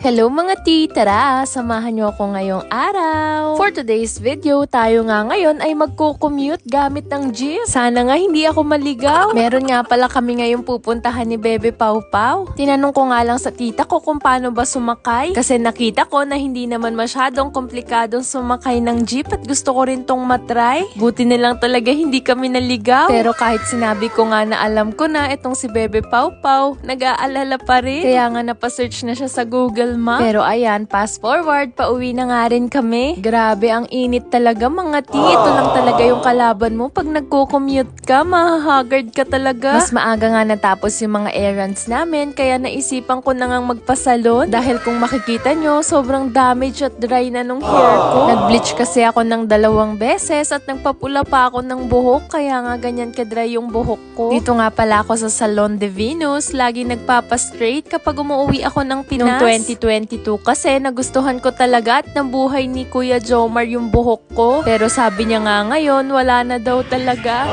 Hello mga tea! Tara, samahan niyo ako ngayong araw. For today's video, tayo nga ngayon ay magko-commute gamit ng jeep. Sana nga hindi ako maligaw. Meron nga pala kami ngayong pupuntahan ni Bebe Pau Pau. Tinanong ko nga lang sa tita ko kung paano ba sumakay. Kasi nakita ko na hindi naman masyadong komplikadong sumakay ng jeep at gusto ko rin tong matry. Buti na lang talaga hindi kami naligaw. Pero kahit sinabi ko nga na alam ko na itong si Bebe Pau Pau, nag-aalala pa rin. Kaya nga napasearch na siya sa Google Maps. Pero ayan, fast forward, pauwi na nga rin kami. Grabe, ang init talaga mga tea. Ito lang talaga yung kalaban mo. Pag nagko-commute ka, mahahagard ka talaga. Mas maaga nga natapos yung mga errands namin, kaya naisipan ko na ngang magpasalon. Dahil kung makikita nyo, sobrang damage at dry na nung hair ko. Nag-bleach kasi ako ng 2 beses at nagpapula pa ako ng buhok, kaya nga ganyan ka-dry yung buhok ko. Dito nga pala ako sa Salon de Venus, lagi nagpapastraight kapag umuwi ako ng Pinas. Noong 2022 kasi nagustuhan ko talaga at nabuhay ni Kuya Jomar yung buhok ko. Pero sabi niya nga ngayon, wala na daw talaga.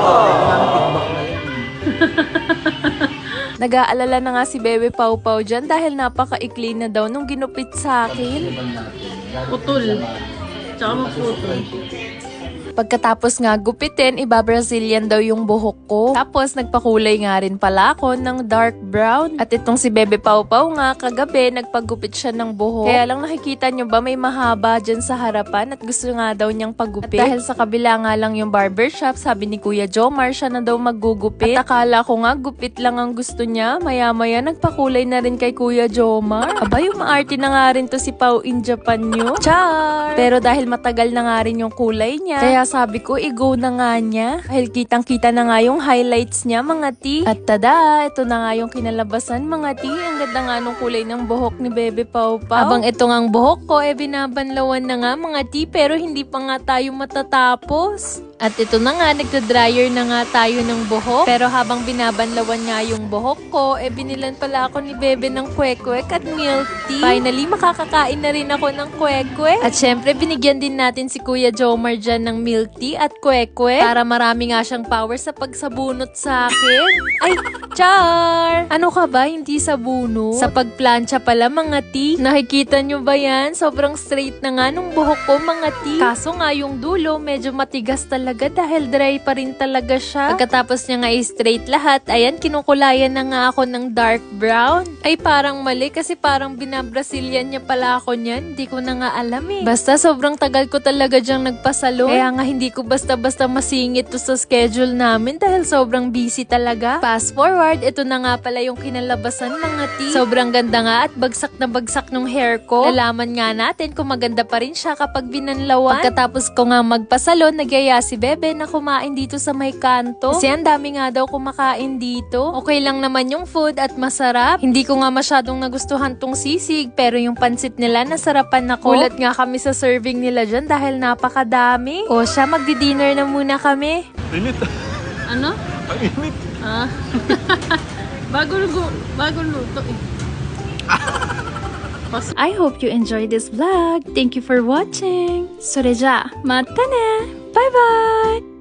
Nag-aalala na nga si Bebe Pau Pau dyan dahil napaka-ikli na daw nung ginupit sa akin. Putol. Tsaka maputol. Pagkatapos nga gupitin, iba-Brazilian daw yung buhok ko. Tapos nagpakulay nga rin pala ako ng dark brown. At itong si Bebe Pau Pau nga, kagabi nagpagupit siya ng buhok. Kaya lang nakikita nyo ba may mahaba dyan sa harapan at gusto nga daw niyang pagupit. At dahil sa kabila nga lang yung barbershop, sabi ni Kuya Jomar siya na daw maggugupit. At akala ko nga gupit lang ang gusto niya. Maya-maya nagpakulay na rin kay Kuya Jomar. Aba, yung maarte na nga rin to si Pau in Japan nyo. Char! Pero dahil matagal na nga rin yung kulay niya, kaya sabi ko, i-go na nga niya. Dahil kitang-kita na nga yung highlights niya, mga tea. At tada, ito na nga yung kinalabasan, mga tea. Ang ganda nga nung kulay ng buhok ni Bebe Pau Pau. Habang ito ngang buhok ko, binabanlawan na nga, mga tea. Pero hindi pa nga tayo matatapos. At ito na nga, nagda-dryer na nga tayo ng buhok. Pero habang binabanlawan nga yung buhok ko, binilan pala ako ni Bebe ng kwek-kwek at milk tea. Finally, makakakain na rin ako ng kwek-kwek. At syempre, binigyan din natin si Kuya Jomar dyan ng milk tea at kwek-kwek para marami nga siyang power sa pagsabunot sa akin. Ay, char! Ano ka ba? Hindi sabunot? Sa pagplancha pala, mga tea. Nakikita nyo ba yan? Sobrang straight na nga nung buhok ko, mga tea. Kaso nga yung dulo, medyo matigas talaga dahil dry pa rin talaga siya. Pagkatapos niya nga i-straight lahat, ayan, kinukulayan na nga ako ng dark brown. Ay, parang mali kasi parang bina-Brazilian niya pala ako niyan. Hindi ko na nga alam eh. Basta sobrang tagal ko talaga diyang nagpasalon. Kaya nga hindi ko basta-basta masingit to sa schedule namin dahil sobrang busy talaga. Fast forward, ito na nga pala yung kinalabasan, mga tea. Sobrang ganda nga at bagsak na bagsak nung hair ko. Nalaman nga natin kung maganda pa rin siya kapag binanlawan. Pagkatapos ko nga magpasalon, nagyaya si Bebe na kumain dito sa may kanto. Kasi ang dami nga daw kumakain dito. Okay lang naman yung food at masarap. Hindi ko nga masyadong nagustuhan tong sisig, pero yung pansit nila nasarapan ako. Gulat nga kami sa serving nila dyan dahil napakadami. O siya, magdi-dinner na muna kami. Init. Ano? Ang init. Ah. bago luto eh. I hope you enjoyed this vlog. Thank you for watching. それじゃあ、またね. Bye bye!